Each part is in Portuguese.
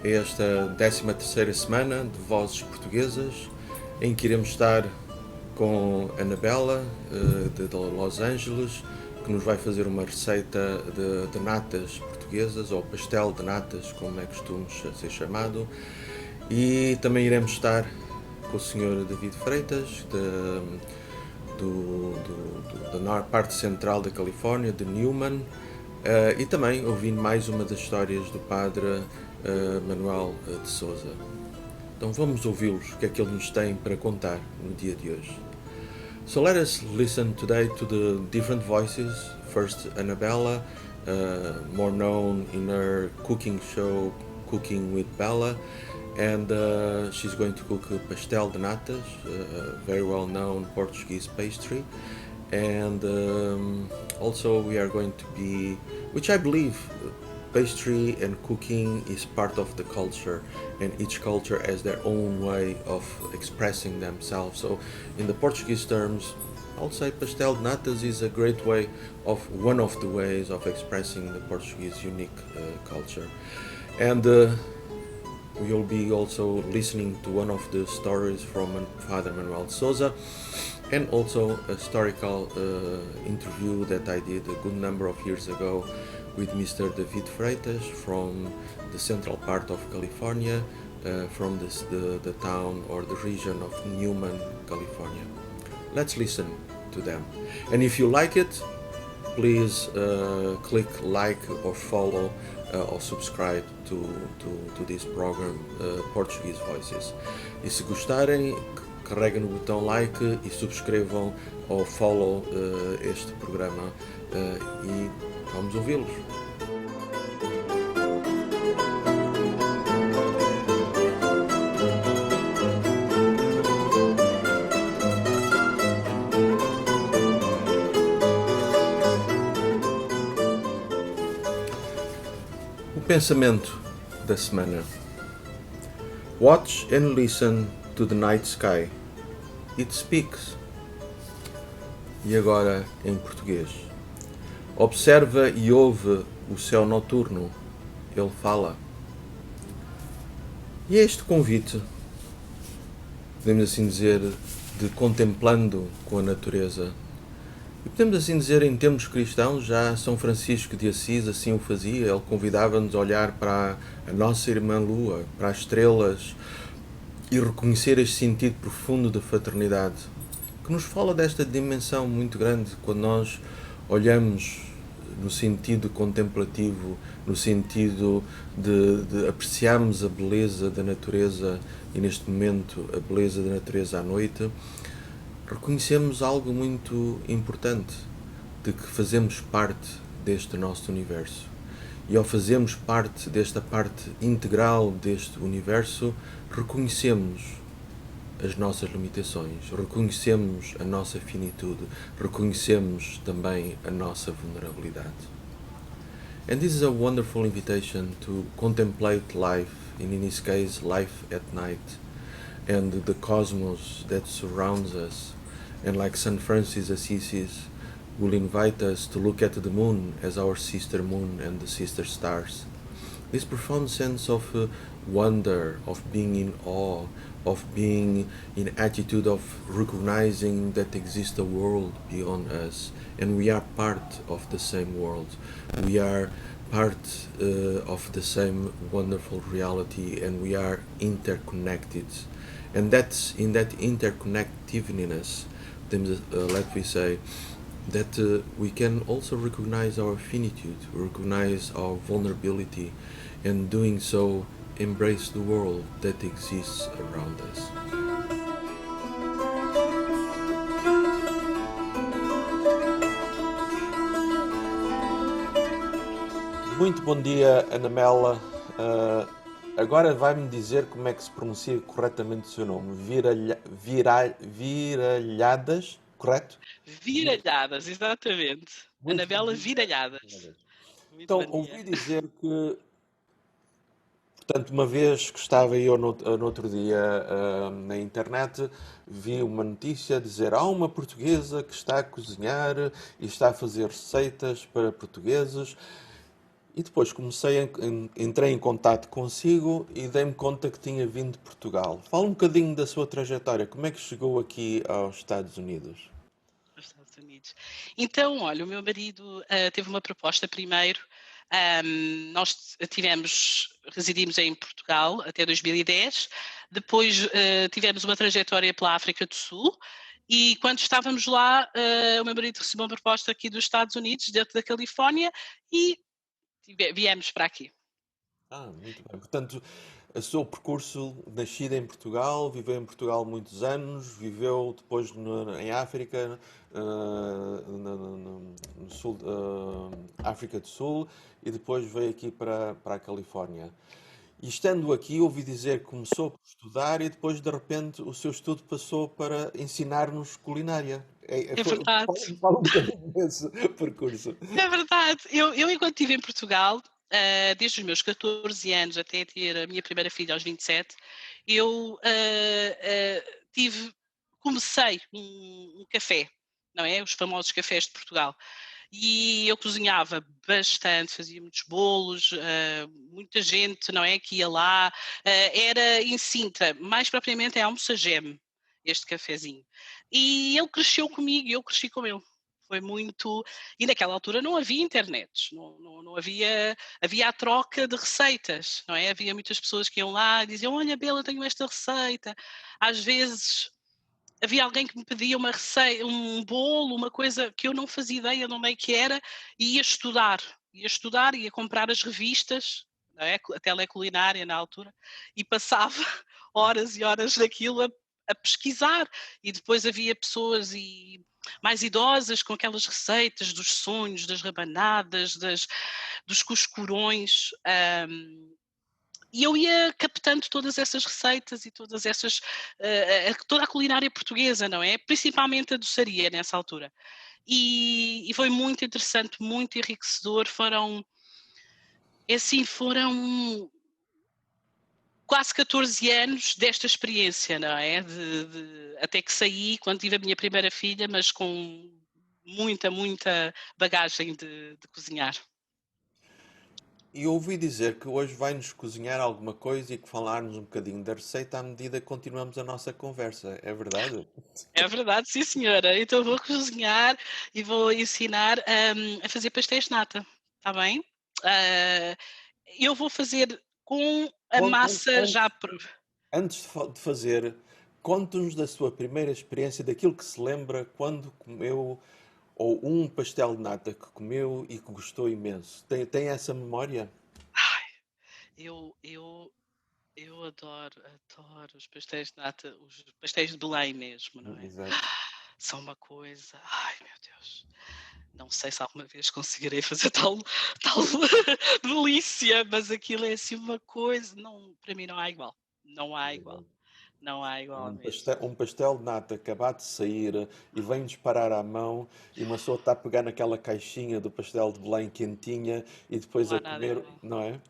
a esta 13ª semana de Vozes Portuguesas, em que iremos estar com a Anabela, de Los Angeles, que nos vai fazer uma receita de natas portuguesas, ou pastel de natas, como é costume ser chamado. E também iremos estar com o Sr. David Freitas, da parte central da Califórnia, de Newman, e também ouvindo mais uma das histórias do Padre Manuel de Souza. Então vamos ouvi-los, o que é que ele nos tem para contar no dia de hoje. So let us listen today to the different voices. First, Anabela, more known in her cooking show, Cooking with Bella, and she's going to cook pastel de natas, a very well-known Portuguese pastry. And also we are going to be, which I believe pastry and cooking is part of the culture, and each culture has their own way of expressing themselves. So in the Portuguese terms, I'll say pastel de natas is a great way of one of the ways of expressing the Portuguese unique culture. And we'll be also listening to one of the stories from Father Manuel de Souza, and also a historical interview that I did a good number of years ago with Mr. David Freitas from the central part of California, from the town or the region of Newman, California. Let's listen to them. And if you like it, please click like or follow or subscribe to this program, Portuguese Voices. E se gostarem, carreguem no botão like e subscrevam ou follow este programa e vamos ouvi-los. O pensamento da semana. Watch and listen to the night sky. It speaks. E agora em português. Observa e ouve o céu noturno. Ele fala. E é este convite, podemos assim dizer, de contemplando com a natureza. E podemos assim dizer, em termos cristãos, já São Francisco de Assis assim o fazia. Ele convidava-nos a olhar para a nossa irmã Lua, para as estrelas, e reconhecer este sentido profundo de fraternidade, que nos fala desta dimensão muito grande quando nós olhamos no sentido contemplativo, no sentido de apreciarmos a beleza da natureza, e neste momento a beleza da natureza à noite, reconhecemos algo muito importante, de que fazemos parte deste nosso universo. E ao fazermos parte desta parte integral deste universo, reconhecemos as nossas limitações, reconhecemos a nossa finitude, reconhecemos também a nossa vulnerabilidade. And this is a wonderful invitation to contemplate life, and in this case, life at night, and the cosmos that surrounds us. And like St. Francis Assisi will invite us to look at the moon as our sister moon and the sister stars. This profound sense of wonder, of being in awe, of being in attitude of recognizing that exists a world beyond us, and we are part of the same world. We are part of the same wonderful reality, and we are interconnected. And that's in that interconnectiveness, let me say, that we can also recognize our finitude, recognize our vulnerability, and doing so embrace the world that exists around us. Muito bom dia, Anabela. Agora vai-me dizer como é que se pronuncia corretamente o seu nome. Viralhadas, correto? Viralhadas, exatamente. Muito Anabela bom. Viralhadas. Muito Então, bom dia. ouvi dizer que, portanto, uma vez que estava eu no outro dia na internet, vi uma notícia dizer há uma portuguesa que está a cozinhar e está a fazer receitas para portugueses. E depois entrei em contato consigo e dei-me conta que tinha vindo de Portugal. Fala um bocadinho da sua trajetória. Como é que chegou aqui aos Estados Unidos? Nos Estados Unidos. Então, olha, o meu marido teve uma proposta primeiro. Nós residimos em Portugal até 2010, depois tivemos uma trajetória pela África do Sul e quando estávamos lá, o meu marido recebeu uma proposta aqui dos Estados Unidos, dentro da Califórnia, e viemos para aqui. Muito bem. Portanto, o seu percurso, nascida em Portugal, viveu em Portugal muitos anos, viveu depois em África, no sul, África do Sul, e depois veio aqui para a Califórnia. E estando aqui, ouvi dizer que começou por estudar e depois, de repente, o seu estudo passou para ensinar-nos culinária. É verdade. Fala um bocadinho desse percurso. É verdade. Enquanto estive em Portugal, desde os meus 14 anos até ter a minha primeira filha aos 27, eu comecei um café, não é? Os famosos cafés de Portugal. E eu cozinhava bastante, fazia muitos bolos, muita gente, não é, que ia lá. Era em Sintra, mais propriamente em Almoçageme, este cafezinho. E ele cresceu comigo e eu cresci com ele. Foi muito. E naquela altura não havia internet, não havia a troca de receitas, não é? Havia muitas pessoas que iam lá e diziam: Olha, Bela, tenho esta receita. Às vezes havia alguém que me pedia uma receita, um bolo, uma coisa que eu não fazia ideia de onde é que era, e ia estudar, ia comprar as revistas, não é? A teleculinária na altura, e passava horas e horas naquilo a pesquisar, e depois havia pessoas mais idosas com aquelas receitas dos sonhos, das rabanadas, dos cuscurões, e eu ia captando todas essas receitas e todas essas, toda a culinária portuguesa, não é? Principalmente a doçaria nessa altura. E foi muito interessante, muito enriquecedor. Foram quase 14 anos desta experiência, não é? Até que saí quando tive a minha primeira filha, mas com muita bagagem de cozinhar. E ouvi dizer que hoje vai-nos cozinhar alguma coisa e que falar-nos um bocadinho da receita à medida que continuamos a nossa conversa. É verdade? É verdade, sim senhora. Então vou cozinhar e vou ensinar a fazer pastéis de nata, está bem? Ah, eu vou fazer com a Conte- massa já pronta. Antes de fazer, conte-nos da sua primeira experiência, daquilo que se lembra quando comeu, ou um pastel de nata que comeu e que gostou imenso. Tem essa memória? Ai, eu adoro os pastéis de nata, os pastéis de Belém mesmo, não é? Exato. São uma coisa, ai meu Deus, não sei se alguma vez conseguirei fazer tal delícia, mas aquilo é assim uma coisa, não, para mim não há igual, não há igual, não há igual mesmo. Um pastel de nata acabado de sair e vem-nos parar à mão e uma pessoa está a pegar naquela caixinha do pastel de Belém quentinha e Não depois a há nada comer, igual. não é?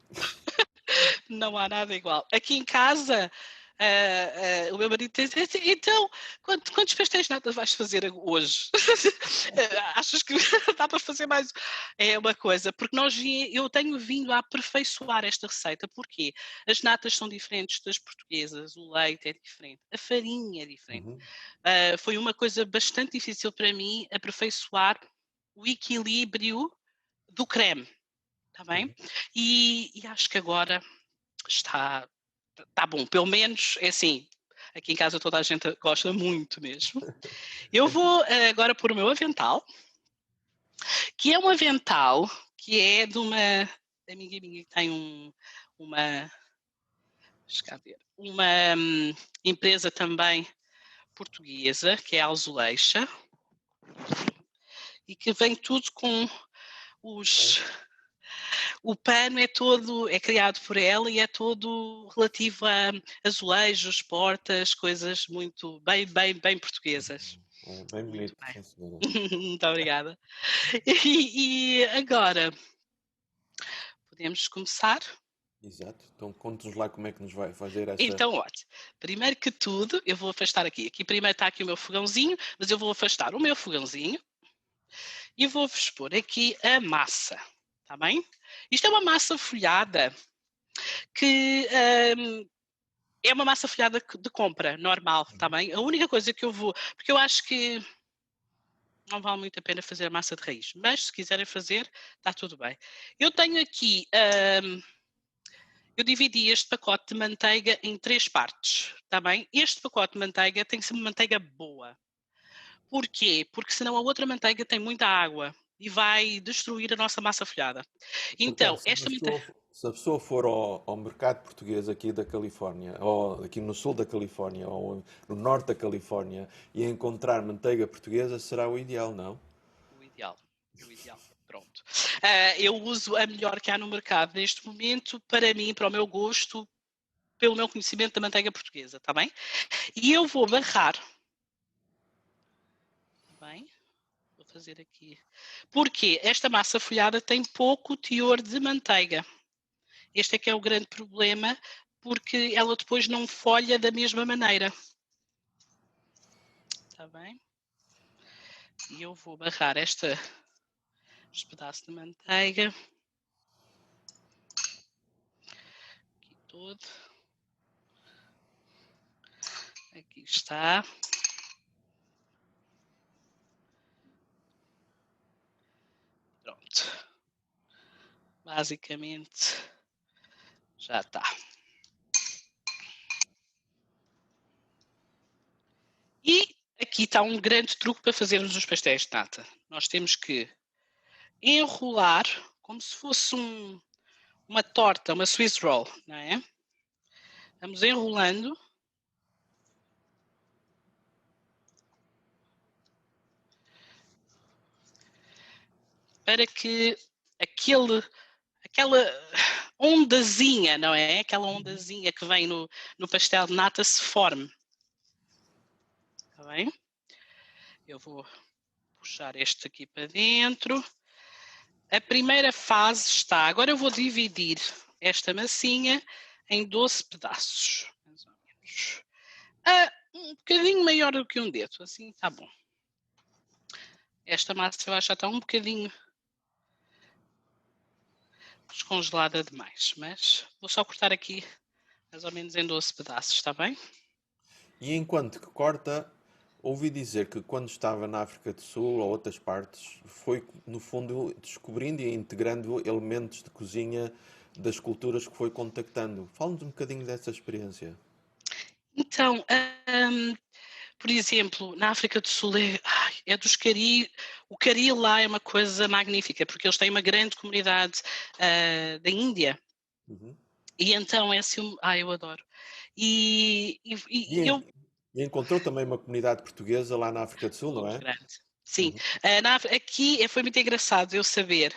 Não há nada igual. Aqui em casa, o meu marido diz assim, então, quantos pastéis de nata vais fazer hoje? Achas que dá para fazer mais? É uma coisa, porque eu tenho vindo a aperfeiçoar esta receita, porque as natas são diferentes das portuguesas, o leite é diferente, a farinha é diferente. Uhum, Foi uma coisa bastante difícil para mim aperfeiçoar o equilíbrio do creme, está bem? uhum. E acho que agora está bom, pelo menos é assim. Aqui em casa toda a gente gosta muito mesmo. Eu vou agora pôr o meu avental, que é um avental que é de uma amiga minha que tem uma, deixa cá ver, uma empresa também portuguesa, que é a Azuleixa, e que vem tudo com os. O pano é criado por ela e é todo relativo a azulejos, portas, coisas muito bem portuguesas. Bem Muito bonito, bem. sim, senhora. Muito obrigada. E agora podemos começar? Exato. Então conte-nos lá como é que nos vai fazer essa. Então, olha, primeiro que tudo, eu vou afastar aqui. Aqui primeiro está aqui o meu fogãozinho, mas eu vou afastar o meu fogãozinho e vou-vos pôr aqui a massa, está bem? Isto é uma massa folhada que é uma massa folhada de compra, normal, está bem? A única coisa que eu vou. Porque eu acho que não vale muito a pena fazer a massa de raiz, mas se quiserem fazer, está tudo bem. Eu tenho aqui. Eu dividi este pacote de manteiga em 3 partes, está bem? Este pacote de manteiga tem que ser uma manteiga boa. Porquê? Porque senão a outra manteiga tem muita água e vai destruir a nossa massa folhada. Então, Portanto, esta manteiga. se a pessoa for ao mercado português aqui da Califórnia, ou aqui no sul da Califórnia, ou no norte da Califórnia, e encontrar manteiga portuguesa, será o ideal, não? O ideal. O ideal. Pronto. Eu uso a melhor que há no mercado neste momento, para mim, para o meu gosto, pelo meu conhecimento da manteiga portuguesa, está bem? E eu vou barrar. Está bem? Vou fazer aqui. Porque esta massa folhada tem pouco teor de manteiga. Este é que é o grande problema, porque ela depois não folha da mesma maneira. Está bem? E eu vou barrar este pedaço de manteiga. Aqui todo. Aqui está. Pronto. Basicamente, já está. E aqui está um grande truque para fazermos os pastéis de nata. Nós temos que enrolar como se fosse uma torta, uma Swiss roll, não é? Vamos enrolando. Para que aquela ondazinha, não é? Aquela ondazinha que vem no pastel de nata se forme. Está bem? Eu vou puxar este aqui para dentro. A primeira fase está. Agora eu vou dividir esta massinha em 12 pedaços, mais ou menos. Um bocadinho maior do que um dedo, assim está bom. Esta massa eu acho que já está um bocadinho descongelada demais, mas vou só cortar aqui mais ou menos em 12 pedaços, está bem? E enquanto que corta, ouvi dizer que quando estava na África do Sul ou outras partes, foi no fundo descobrindo e integrando elementos de cozinha das culturas que foi contactando. Fala-nos um bocadinho dessa experiência. Então, por exemplo, na África do Sul é dos cari. O cari lá é uma coisa magnífica, porque eles têm uma grande comunidade da Índia. Uhum. E então é assim. Eu adoro. E E, eu. e encontrou também uma comunidade portuguesa lá na África do Sul, não Muito é? grande. Sim. Uhum. Aqui foi muito engraçado eu saber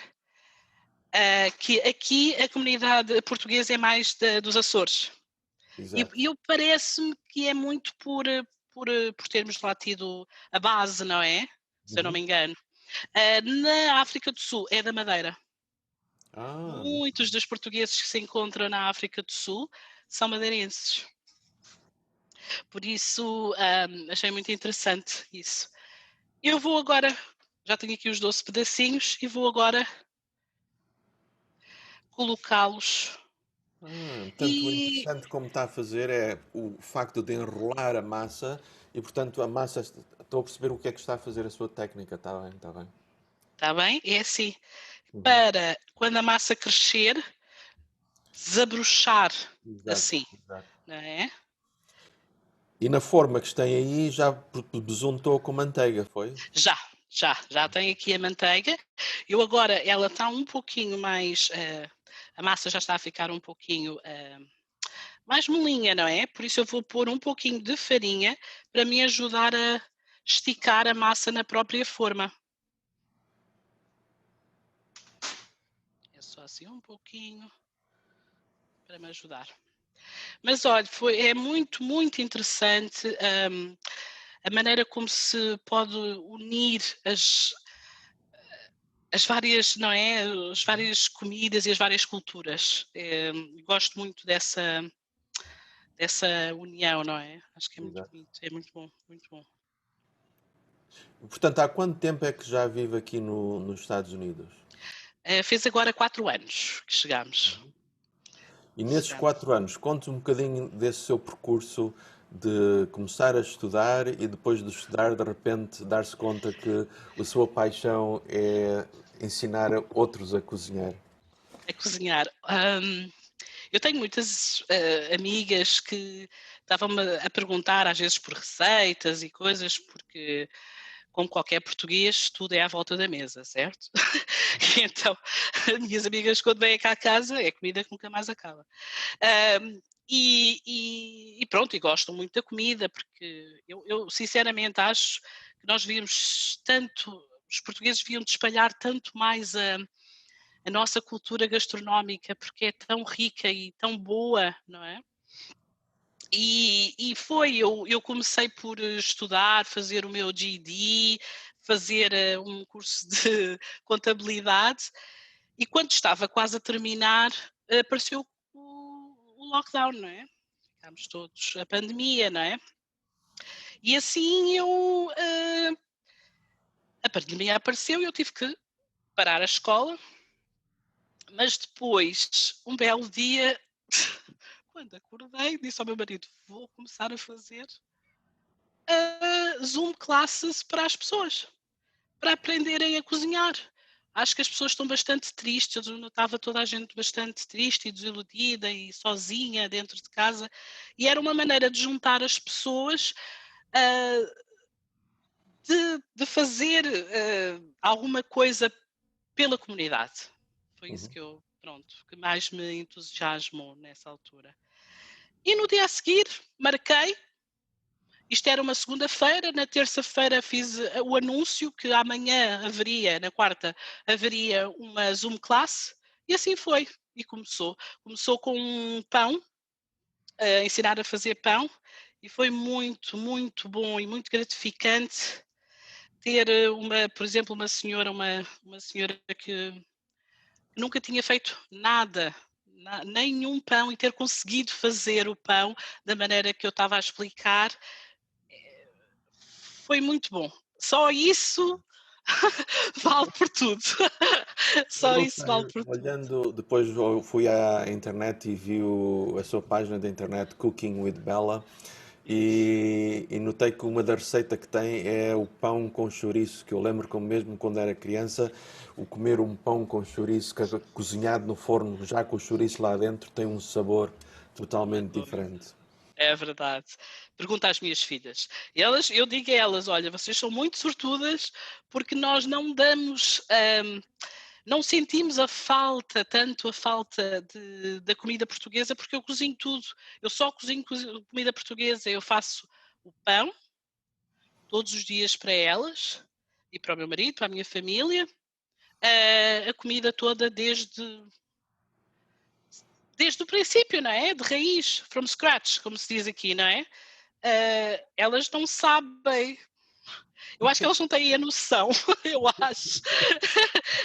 que aqui a comunidade portuguesa é mais dos Açores. Exato. E eu parece-me que é muito por termos lá tido a base, não é? Se eu não me Uhum. engano. Na África do Sul é da Madeira. Ah, Muitos dos portugueses que se encontram na África do Sul são madeirenses. Por isso, achei muito interessante isso. Eu vou agora, já tenho aqui os 12 pedacinhos, e vou agora colocá-los. Tanto o E interessante como está a fazer é o facto de enrolar a massa e, portanto, a massa, estou a perceber o que é que está a fazer a sua técnica, está bem, está bem. está bem? É assim, Uhum. para quando a massa crescer, desabrochar Exato, assim, exato. não é? E na forma que tem aí já besuntou com manteiga, foi? Já tenho aqui a manteiga. Eu agora, ela está um pouquinho mais, a massa já está a ficar um pouquinho mais molinha, não é? Por isso eu vou pôr um pouquinho de farinha para me ajudar a esticar a massa na própria forma. É só assim um pouquinho para me ajudar. Mas olha, é muito, muito interessante a maneira como se pode unir as várias, não é? As várias comidas e as várias culturas. Gosto muito dessa união, não é? Acho que é muito Exato. bonito, é muito bom, muito bom. Portanto, há quanto tempo é que já vive aqui nos Estados Unidos? Fez agora 4 anos que chegámos. E nesses 4 anos, conte um bocadinho desse seu percurso de começar a estudar e depois de estudar, de repente, dar-se conta que a sua paixão é ensinar outros a cozinhar. A cozinhar. Eu tenho muitas amigas que estavam-me a perguntar, às vezes por receitas e coisas, porque, como qualquer português, tudo é à volta da mesa, certo? E então, as minhas amigas, quando vêm cá a casa, é comida que nunca mais acaba. E pronto, e gostam muito da comida, porque eu sinceramente acho que nós devíamos tanto, os portugueses deviam espalhar tanto mais a nossa cultura gastronómica, porque é tão rica e tão boa, não é? Eu comecei por estudar, fazer o meu GED, fazer um curso de contabilidade, e quando estava quase a terminar, apareceu o lockdown, não é? Ficámos todos, a pandemia, não é? E assim a pandemia apareceu e eu tive que parar a escola, mas depois, um belo dia, quando acordei, disse ao meu marido: vou começar a fazer Zoom classes para as pessoas, para aprenderem a cozinhar. Acho que as pessoas estão bastante tristes, eu notava toda a gente bastante triste e desiludida e sozinha dentro de casa, e era uma maneira de juntar as pessoas, ah, de fazer alguma coisa pela comunidade. Foi isso Uhum. que que mais me entusiasmou nessa altura. E no dia a seguir, marquei. Isto era uma segunda-feira, na terça-feira fiz o anúncio que amanhã haveria, na quarta, haveria uma Zoom classe, e assim foi. E começou. Começou com um pão, a ensinar a fazer pão, e foi muito, muito bom e muito gratificante ter por exemplo, uma senhora que nunca tinha feito nada, nenhum pão, e ter conseguido fazer o pão da maneira que eu estava a explicar, foi muito bom. Só isso vale por tudo. Eu Só isso vale notei, por tudo. olhando, depois eu fui à internet e vi a sua página da internet Cooking with Bella e notei que uma da receita que tem é o pão com chouriço, que eu lembro como mesmo quando era criança, o comer um pão com chouriço cozinhado no forno, já com o chouriço lá dentro, tem um sabor Uma totalmente coisa. diferente. É verdade. Pergunta às minhas filhas. Eu digo a elas: olha, vocês são muito sortudas porque nós não damos, não sentimos tanto a falta da comida portuguesa, porque eu cozinho tudo. Eu só cozinho comida portuguesa. Eu faço o pão todos os dias para elas e para o meu marido, para a minha família. A comida toda desde o princípio, não é? De raiz, from scratch, como se diz aqui, não é? Elas não sabem. Eu acho que elas não têm a noção, eu acho.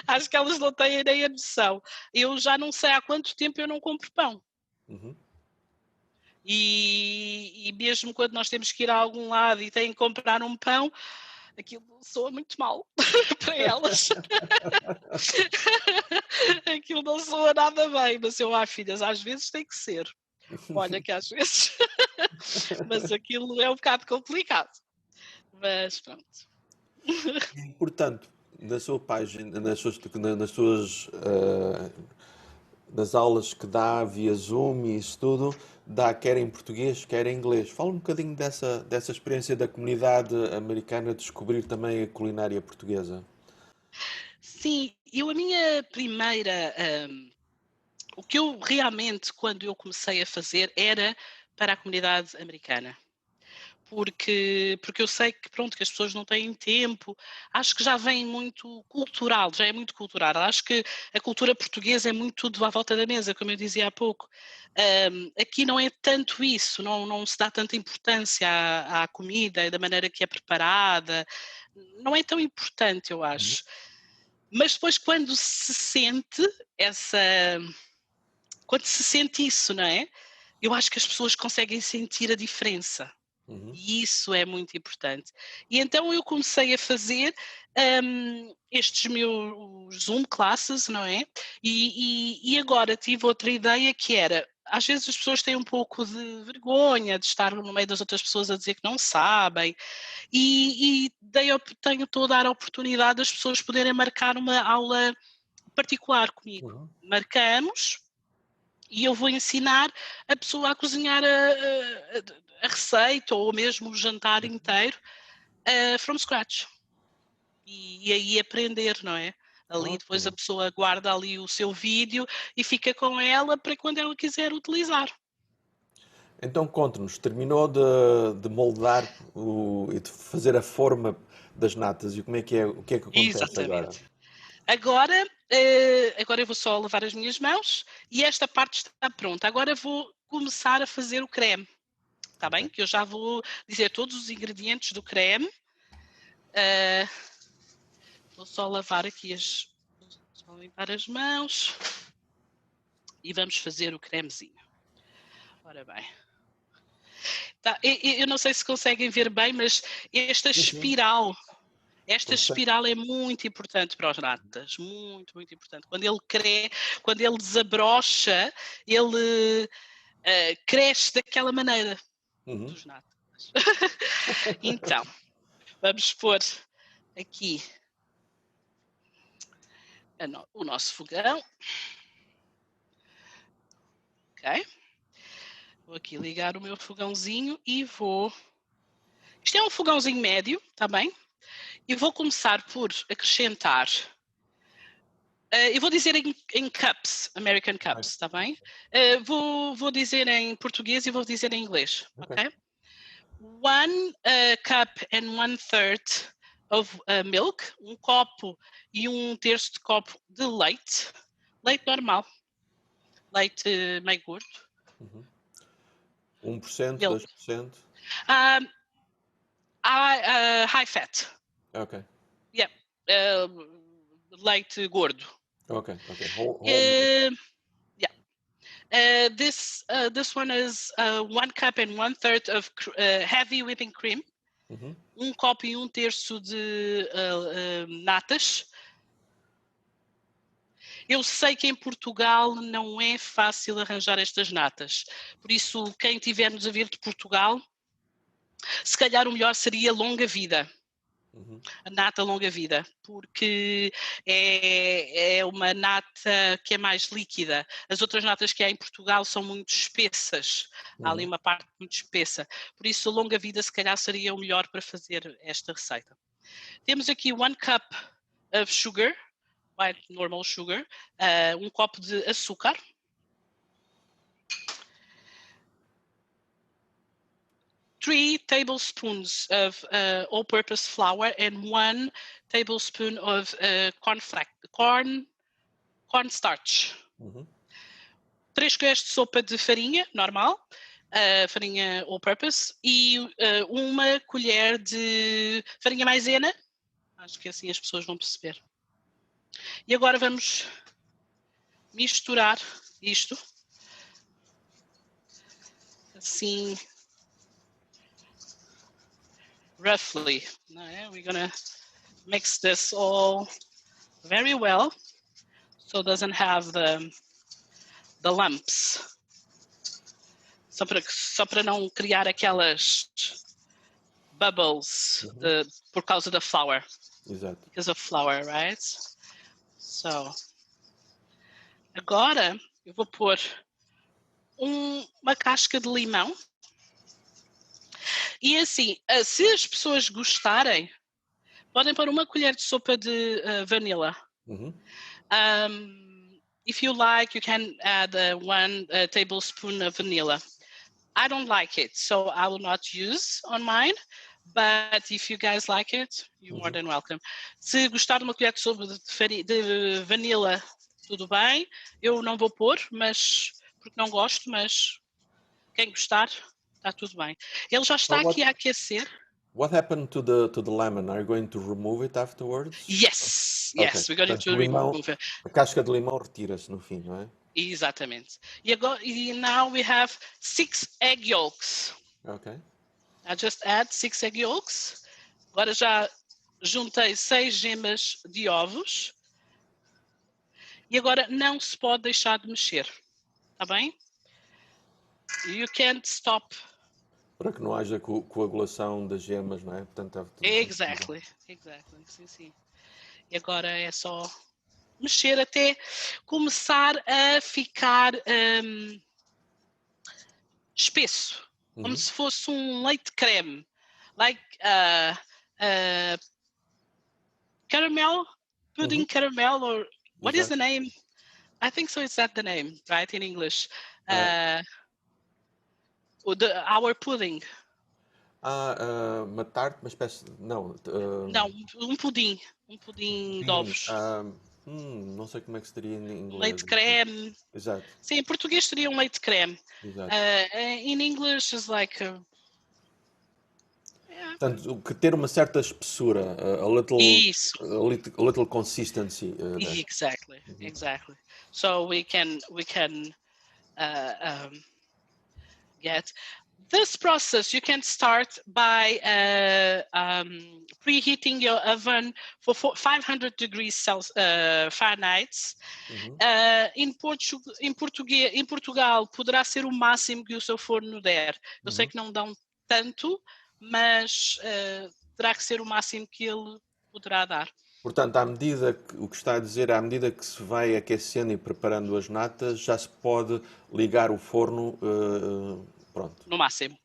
Acho que elas não têm nem a noção. Eu já não sei há quanto tempo eu não compro pão. Uhum. E mesmo quando nós temos que ir a algum lado e têm que comprar um pão, aquilo soa muito mal para elas. Aquilo não soa nada bem, mas filhas, às vezes tem que ser. Olha que às vezes, mas aquilo é um bocado complicado. Mas pronto. Portanto, na sua página, nas suas nas aulas que dá via Zoom e isso tudo, dá quer em português, quer em inglês. Fala um bocadinho dessa experiência da comunidade americana de descobrir também a culinária portuguesa. Sim, a minha primeira, o que eu realmente, quando eu comecei a fazer, era para a comunidade americana. Porque eu sei que, pronto, que as pessoas não têm tempo, acho que já vem muito cultural, já é muito cultural. Acho que a cultura portuguesa é muito tudo à volta da mesa, como eu dizia há pouco. Aqui não é tanto isso, não se dá tanta importância à comida e da maneira que é preparada, não é tão importante, eu Uhum. acho. Mas depois essa quando se sente isso, não é? Eu acho que as pessoas conseguem sentir a diferença. E isso é muito importante. E então eu comecei a fazer estes meus Zoom classes, não é? E agora tive outra ideia que era, às vezes as pessoas têm um pouco de vergonha de estar no meio das outras pessoas a dizer que não sabem, estou a dar a oportunidade das pessoas poderem marcar uma aula particular comigo. Marcamos e eu vou ensinar a pessoa a cozinhar a receita ou mesmo o jantar inteiro from scratch. E aí aprender, não é? Ali depois a pessoa guarda ali o seu vídeo e fica com ela para quando ela quiser utilizar. Então conte-nos, terminou de moldar e de fazer a forma das natas e o que é que acontece agora? Exatamente. Agora eu vou só lavar as minhas mãos e esta parte está pronta. Agora vou começar a fazer o creme. Está bem? Que eu já vou dizer todos os ingredientes do creme. Vou só lavar aqui só limpar as mãos. E vamos fazer o cremezinho. Ora bem. Tá, eu não sei se conseguem ver bem, mas esta espiral é muito importante para os natas, muito, muito importante. Quando ele desabrocha, ele cresce daquela maneira dos natas. Então, vamos pôr aqui o nosso fogão. Ok? Vou aqui ligar o meu fogãozinho e vou... Isto é um fogãozinho médio, tá bem? E vou começar por acrescentar... eu vou dizer em cups, American cups, tá bem? Vou dizer em português e vou dizer em inglês, ok? 1 cup and 1/3 of milk, 1 copo e 1/3 de copo de leite. Leite normal. Leite meio gordo. 1%, Milk. 2%? High fat. Ok. Yeah. Leite gordo. Ok. Yeah. This one is 1 cup and 1/3 of heavy whipping cream. 1 copo e 1/3 de natas. Eu sei que em Portugal não é fácil arranjar estas natas. Por isso, quem tiver-nos a vir de Portugal, se calhar o melhor seria longa vida. A nata longa vida, porque é uma nata que é mais líquida. As outras natas que há em Portugal são muito espessas. Há ali uma parte muito espessa. Por isso, a longa vida se calhar seria o melhor para fazer esta receita. Temos aqui 1 cup of sugar, white normal sugar, 1 copo de açúcar. 3 tablespoons of all-purpose flour and 1 tablespoon of cornstarch. 3 colheres de sopa de farinha normal, farinha all-purpose, e 1 colher de farinha maisena. Acho que assim as pessoas vão perceber. E agora vamos misturar isto. Assim... roughly. We're gonna mix this all very well so it doesn't have the lumps. Só para não criar aquelas bubbles por causa da flour. Exato. Because of flour, right? So, agora eu vou pôr uma casca de limão. E assim, se as pessoas gostarem, podem pôr 1 colher de sopa de vanilla. If you like, you can add 1 tablespoon of vanilla. I don't like it, so I will not use on mine. But if you guys like it, you're more than welcome. Se gostar de 1 colher de sopa de vanilla, tudo bem. Eu não vou pôr, porque não gosto, mas quem gostar... Está tudo bem. Ele já está aqui a aquecer. What happened to the lemon? Are you going to remove it afterwards? Yes, we're going to remove it. A casca de limão retira-se no fim, não é? Exatamente. E now we have 6 egg yolks. Ok. I just add 6 egg yolks. Agora já juntei 6 gemas de ovos. E agora não se pode deixar de mexer. Tá bem? You can't stop. Para que não haja coagulação das gemas, não é? Portanto, Exactly. Sim, sim. E agora é só mexer até começar a ficar espesso. Como se fosse um leite creme. Like caramel, pudding caramel, or what is the name? I think so. Is that the name, right, in English? Our pudding. Uma tarte, uma espécie. Não. Não, um pudim de ovos. Não sei como é que seria em inglês. Leite creme. Exato. Sim, em português seria um leite creme. Exato. In English is like. Portanto, que ter uma certa espessura, a little consistency. Exactly. So we can get this process. You can start by preheating your oven for 500 degrees Fahrenheit. Em Portugal poderá ser o máximo que o seu forno der. Eu sei que não dão tanto, mas terá que ser o máximo que ele poderá dar. Portanto, o que está a dizer, à medida que se vai aquecendo e preparando as natas, já se pode ligar o forno, pronto. No máximo.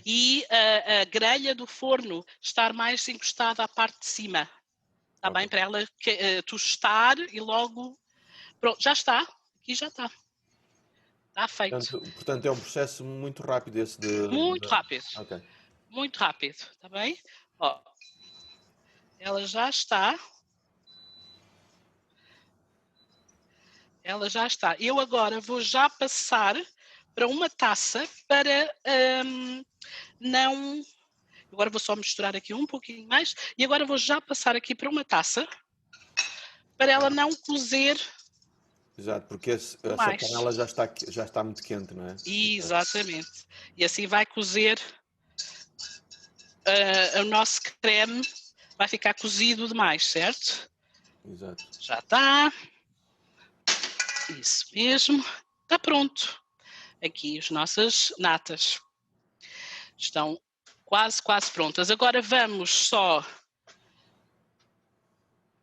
E a grelha do forno estar mais encostada à parte de cima. Está bem? Para ela tostar e logo... Pronto, já está. Aqui já está. Está feito. Portanto, é um processo muito rápido esse de... Muito rápido. Okay. Muito rápido. Está bem? Ó, ela já está. Ela já está. Eu agora vou já passar para uma taça para não... Agora vou só misturar aqui um pouquinho mais. E agora vou já passar aqui para uma taça para ela não cozer. Exato, porque essa panela já está muito quente, não é? Exatamente. E assim vai cozer o nosso creme, vai ficar cozido demais, certo? Exato. Já está. Isso mesmo. Está pronto. Aqui as nossas natas estão quase prontas. Agora vamos só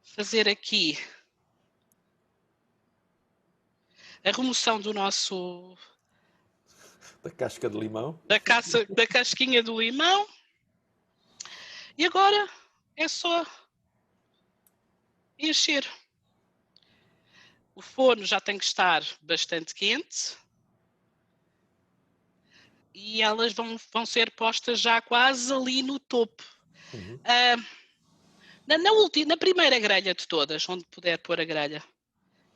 fazer aqui a remoção do nosso... Da casca de limão. Da casquinha do limão. E agora é só encher. O forno já tem que estar bastante quente. E elas vão ser postas já quase ali no topo. Na primeira grelha de todas, onde puder pôr a grelha,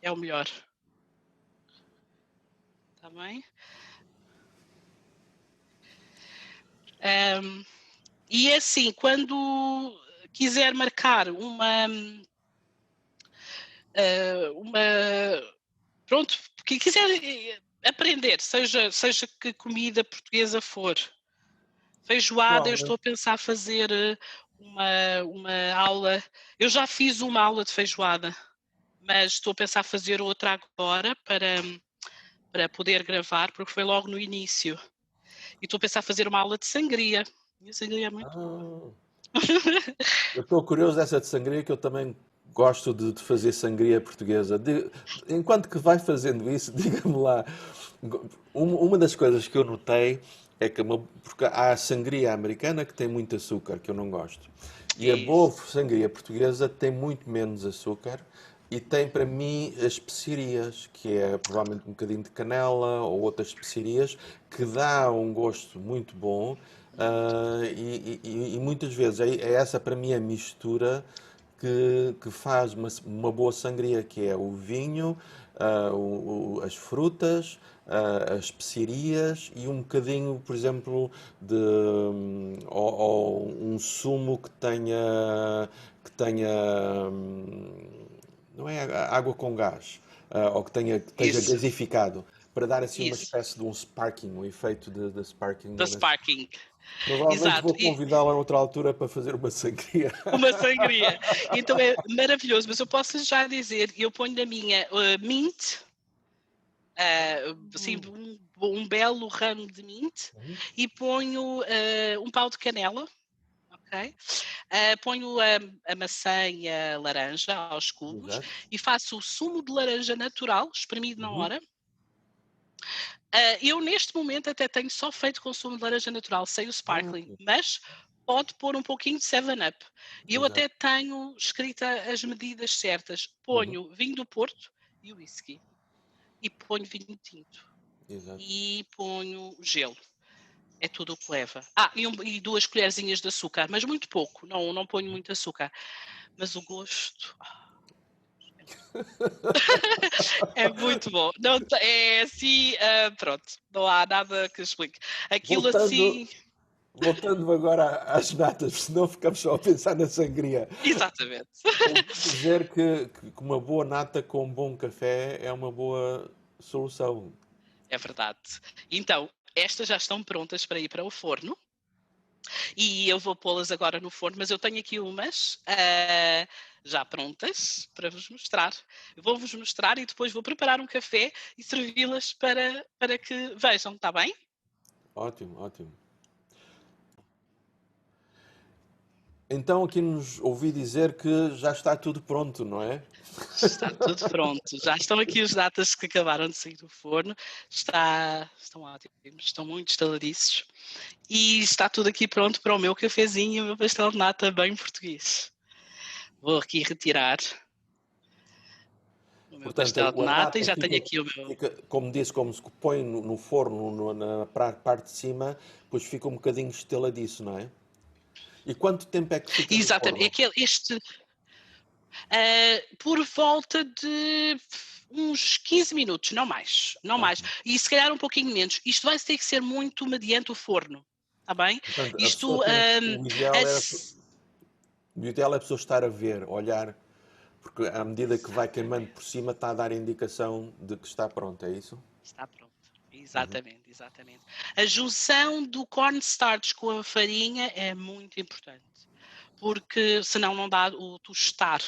é o melhor. Está bem? E assim, quando quiser marcar pronto, que quiser aprender, seja que comida portuguesa for, feijoada, eu estou a pensar fazer uma aula. Eu já fiz uma aula de feijoada, mas estou a pensar fazer outra agora para poder gravar, porque foi logo no início. E estou a pensar fazer uma aula de sangria. E a sangria é muito boa. Eu estou curioso dessa de sangria, que eu também gosto de fazer sangria portuguesa. Enquanto que vai fazendo isso, diga-me lá, uma das coisas que eu notei é que porque há a sangria americana que tem muito açúcar, que eu não gosto. E a boa sangria portuguesa tem muito menos açúcar e tem para mim as especiarias, que é provavelmente um bocadinho de canela ou outras especiarias, que dá um gosto muito bom. E muitas vezes é essa para mim a mistura que faz uma boa sangria, que é o vinho, as frutas, as especiarias e um bocadinho, por exemplo, ou um sumo que tenha não é água com gás, ou que esteja gasificado, para dar assim uma espécie de um sparking, um efeito de sparking. The sparking. Provavelmente Exato. vou convidá-la noutra altura para fazer uma sangria. Uma sangria. Então é maravilhoso, mas eu posso já dizer, eu ponho na minha mint, assim, um belo ramo de mint, e ponho um pau de canela, ok? Ponho a maçã e a laranja aos cubos. Exato. E faço o sumo de laranja natural, espremido na hora. Eu neste momento até tenho só feito consumo de laranja natural, sem o sparkling, mas pode pôr um pouquinho de 7-Up. E eu Exato. até tenho escrita as medidas certas. Ponho vinho do Porto e whisky. E ponho vinho tinto. Exato. E ponho gelo. É tudo o que leva. E 2 colherzinhas de açúcar, mas muito pouco. Não ponho muito açúcar. Mas o gosto... É muito bom. Não, é assim, pronto, não há nada que explique. Aquilo assim. Voltando agora às natas, senão ficamos só a pensar na sangria. Exatamente. Ouvi dizer que uma boa nata com um bom café é uma boa solução. É verdade. Então, estas já estão prontas para ir para o forno. E eu vou pô-las agora no forno, mas eu tenho aqui umas já prontas para vos mostrar. Eu vou-vos mostrar e depois vou preparar um café e servi-las para que vejam, está bem? Ótimo, ótimo. Então aqui nos ouvi dizer que já está tudo pronto, não é? Está tudo pronto. Já estão aqui os datas que acabaram de sair do forno. Estão ótimos, estão muito estaladiços. E está tudo aqui pronto para o meu cafezinho e o meu pastel de nata bem português. Vou aqui retirar o meu pastel de a nata e nata já tenho aqui o meu... fica, como disse, como se põe no forno, na parte de cima, depois fica um bocadinho esteladiço, não é? E quanto tempo é que fica no Exatamente. forno? Por volta de uns 15 minutos, não mais. Não mais. E se calhar um pouquinho menos. Isto vai ter que ser muito mediante o forno. Está bem? Portanto, a Isto... pessoa o ideal é a pessoa estar a ver, olhar, porque à medida que vai queimando por cima está a dar indicação de que está pronto, é isso? Está pronto. Exatamente, exatamente. A junção do cornstarch com a farinha é muito importante, porque senão não dá o tostar.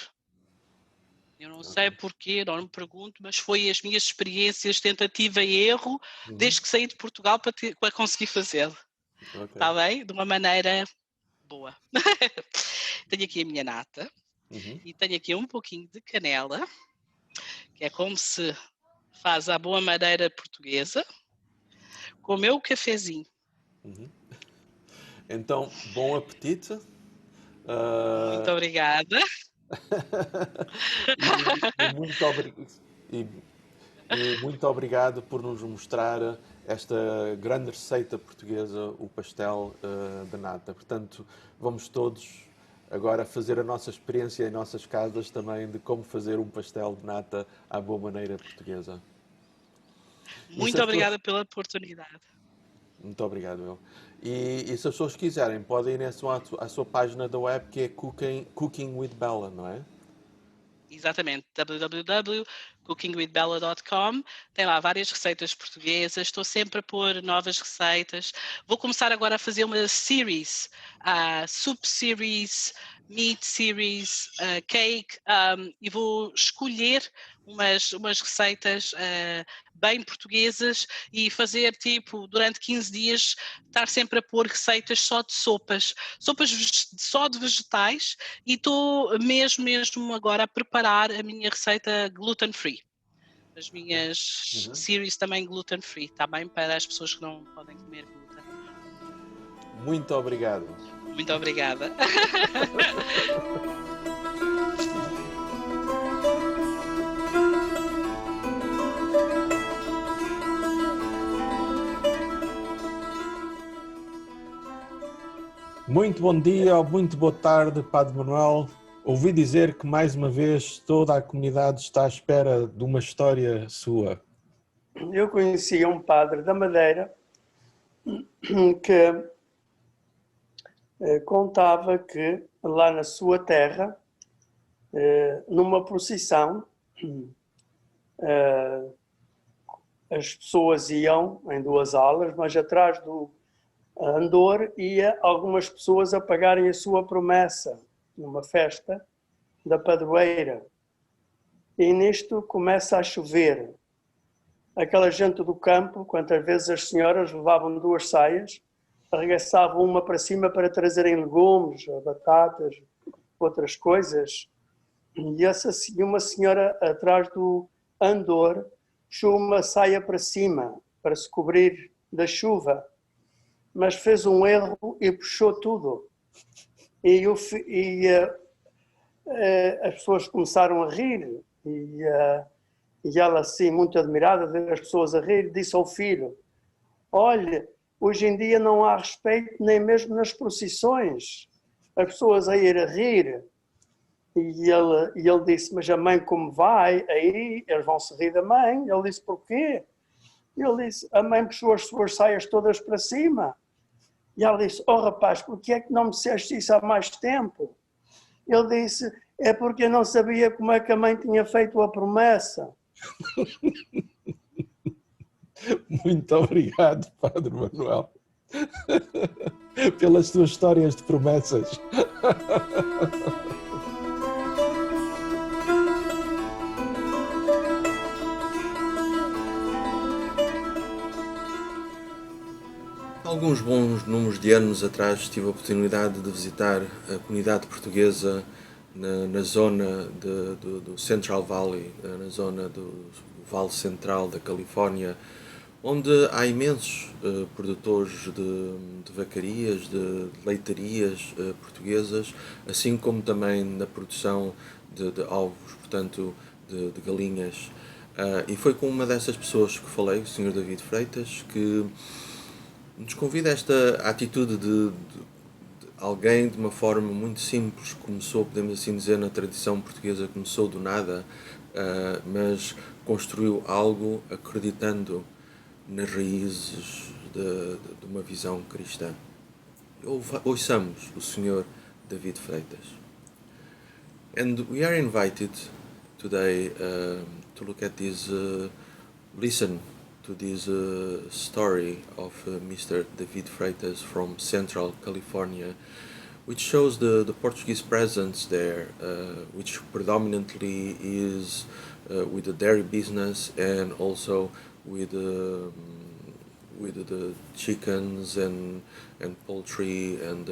Eu não sei porquê, não me pergunto, mas foi as minhas experiências, tentativa e erro, desde que saí de Portugal para conseguir fazê-lo. Está bem? De uma maneira boa. Tenho aqui a minha nata e tenho aqui um pouquinho de canela, que é como se faz à boa maneira portuguesa, com o meu cafezinho. Então, bom apetite. Muito obrigada. E muito obrigado por nos mostrar esta grande receita portuguesa, o pastel de nata. Portanto, vamos todos agora fazer a nossa experiência em nossas casas também de como fazer um pastel de nata à boa maneira portuguesa. Muito obrigada pela oportunidade. Muito obrigado, eu. E se as pessoas quiserem, podem ir à sua página da web, que é Cooking with Bella, não é? Exatamente, www.cookingwithbella.com. Tem lá várias receitas portuguesas, estou sempre a pôr novas receitas. Vou começar agora a fazer uma series, soup series, meat series, cake, e vou escolher umas receitas bem portuguesas e fazer tipo, durante 15 dias, estar sempre a pôr receitas só de sopas só de vegetais, e estou mesmo agora a preparar a minha receita gluten free. As minhas series também gluten free, está bem? Para as pessoas que não podem comer glúten. Muito obrigado. Muito obrigada. Muito bom dia ou muito boa tarde, Padre Manuel. Ouvi dizer que mais uma vez toda a comunidade está à espera de uma história sua. Eu conhecia um padre da Madeira que contava que lá na sua terra, numa procissão, as pessoas iam em 2 alas, mas atrás a Andor, ia algumas pessoas a pagarem a sua promessa numa festa da padroeira. E nisto começa a chover. Aquela gente do campo, quantas vezes as senhoras levavam 2 saias, arregaçavam uma para cima para trazerem legumes, batatas, outras coisas. E uma senhora atrás do Andor puxou uma saia para cima, para se cobrir da chuva, mas fez um erro e puxou tudo. E as pessoas começaram a rir, e ela, assim, muito admirada de ver as pessoas a rir, disse ao filho: olha, hoje em dia não há respeito nem mesmo nas procissões, as pessoas a ir a rir. E ele disse: mas a mãe como vai? Aí eles vão se rir da mãe. Ele disse: porquê? E ele disse: a mãe puxou as suas saias todas para cima. E ela disse: oh rapaz, porquê é que não me disseste isso há mais tempo? Ele disse: é porque eu não sabia como é que a mãe tinha feito a promessa. Muito obrigado, Padre Manuel, pelas tuas histórias de promessas. Alguns bons números de anos atrás tive a oportunidade de visitar a comunidade portuguesa na zona do Central Valley, na zona do Vale Central da Califórnia, onde há imensos produtores de vacarias, de leitarias portuguesas, assim como também na produção de ovos, portanto, de galinhas. E foi com uma dessas pessoas que falei, o Sr. David Freitas, que nos convida a esta atitude de alguém de uma forma muito simples, começou, podemos assim dizer, na tradição portuguesa, começou do nada, mas construiu algo acreditando nas raízes de uma visão cristã. Ouçamos o Sr. David Freitas. And we are invited today to look at this, listen to this story of Mr. David Freitas from Central California, which shows the Portuguese presence there, which predominantly is with the dairy business and also with the chickens and poultry and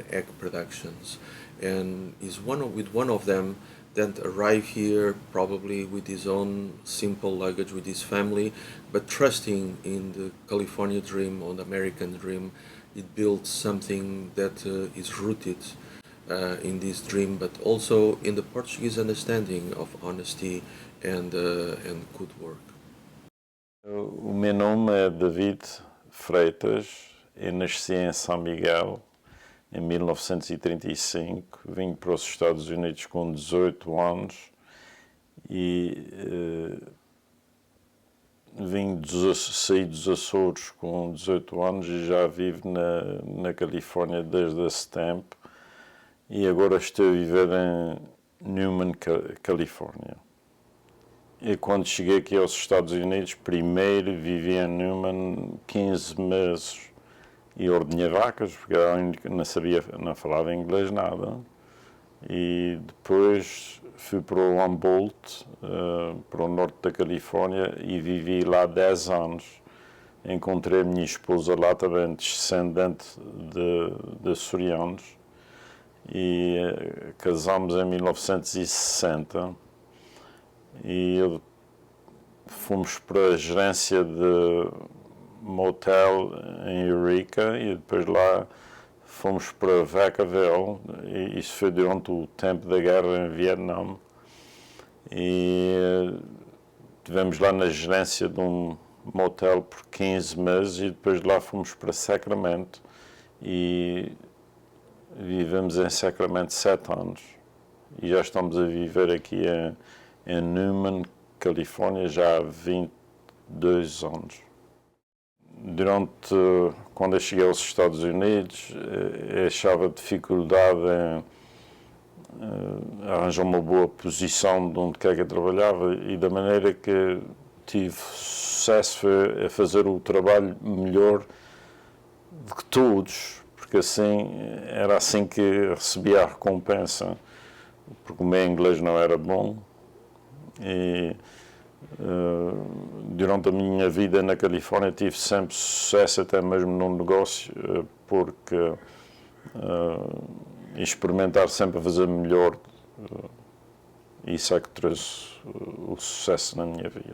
egg productions, and is one of them that arrive here probably with his own simple luggage with his family, but trusting in the California dream or the American dream. It built something that is rooted in this dream, but also in the Portuguese understanding of honesty and good work. O meu nome é David Freitas, eu nasci em São Miguel em 1935, vim para os Estados Unidos com 18 anos e saí dos Açores com 18 anos e já vivo na Califórnia desde esse tempo e agora estou a viver em Newman, Califórnia. E quando cheguei aqui aos Estados Unidos, primeiro vivi em Newman 15 meses e ordenhei vacas, porque não falava inglês nada. E depois fui para o Humboldt, para o norte da Califórnia, e vivi lá 10 anos. Encontrei a minha esposa lá, também descendente de açorianos, e casámos em 1960. E fomos para a gerência de motel em Eureka e depois lá fomos para Vacaville, e isso foi durante o tempo da guerra em Vietnã, e estivemos lá na gerência de um motel por 15 meses e depois lá fomos para Sacramento e vivemos em Sacramento 7 anos e já estamos a viver aqui em Newman, Califórnia, já há 22 anos. Quando eu cheguei aos Estados Unidos, eu achava dificuldade em arranjar uma boa posição de onde quer que eu trabalhava, e da maneira que tive sucesso foi a fazer o trabalho melhor de todos, porque assim era assim que recebia a recompensa, porque o meu inglês não era bom e durante a minha vida na Califórnia tive sempre sucesso, até mesmo no negócio, porque experimentar sempre a fazer melhor, isso é que trouxe o sucesso na minha vida.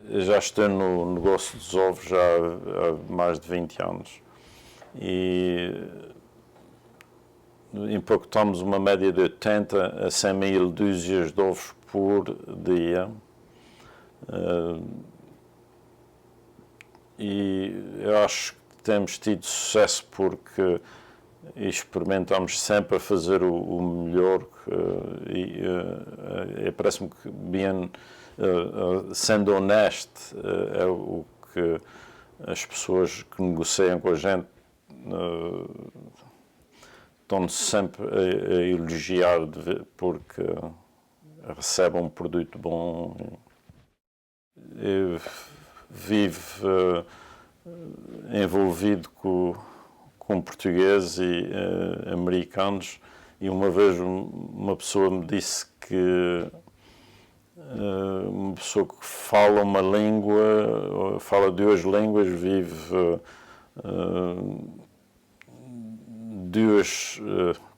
Eu já estou no negócio dos ovos já há mais de 20 anos e importamos uma média de 80 a 100 mil dúzias de ovos por dia. E eu acho que temos tido sucesso porque experimentamos sempre a fazer o melhor e parece-me que bem, sendo honesto, é o que as pessoas que negociam com a gente estão sempre a elogiar porque recebem um produto bom. Eu vivo envolvido com portugueses e americanos e uma vez uma pessoa me disse que uma pessoa que fala uma língua, fala duas línguas, vive duas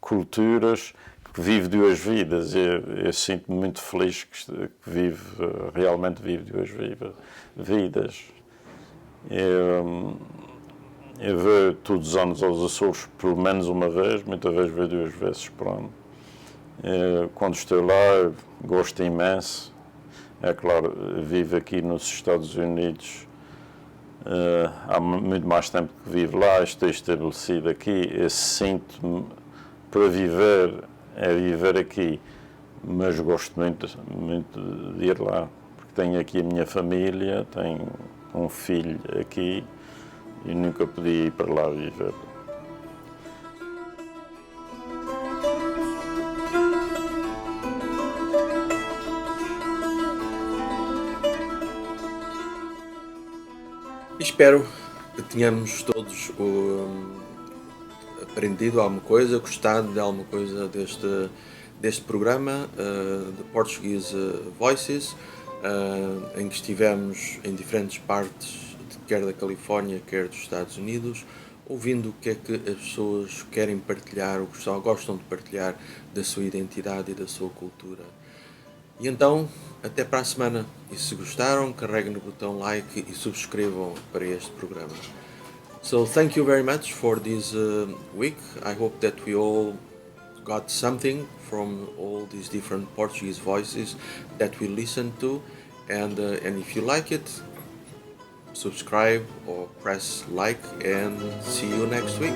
culturas, que vive duas vidas. Eu sinto-me muito feliz que realmente vive duas vidas. Eu vou todos os anos aos Açores pelo menos uma vez, muitas vezes vou 2 vezes por ano. Quando estou lá, gosto imenso. É claro, vivo aqui nos Estados Unidos há muito mais tempo que vivo lá, estou estabelecido aqui. Eu sinto-me para viver aqui, mas gosto muito de ir lá, porque tenho aqui a minha família, tenho um filho aqui e nunca podia ir para lá viver. Espero que tenhamos todos aprendido alguma coisa, gostado de alguma coisa deste programa de Portuguese Voices, em que estivemos em diferentes partes, quer da Califórnia, quer dos Estados Unidos, ouvindo o que é que as pessoas querem partilhar, ou gostam de partilhar da sua identidade e da sua cultura. E então, até para a semana. E se gostaram, carreguem no botão like e subscrevam para este programa. So thank you very much for this week. I hope that we all got something from all these different Portuguese voices that we listen to. And if you like it, subscribe or press like, and see you next week.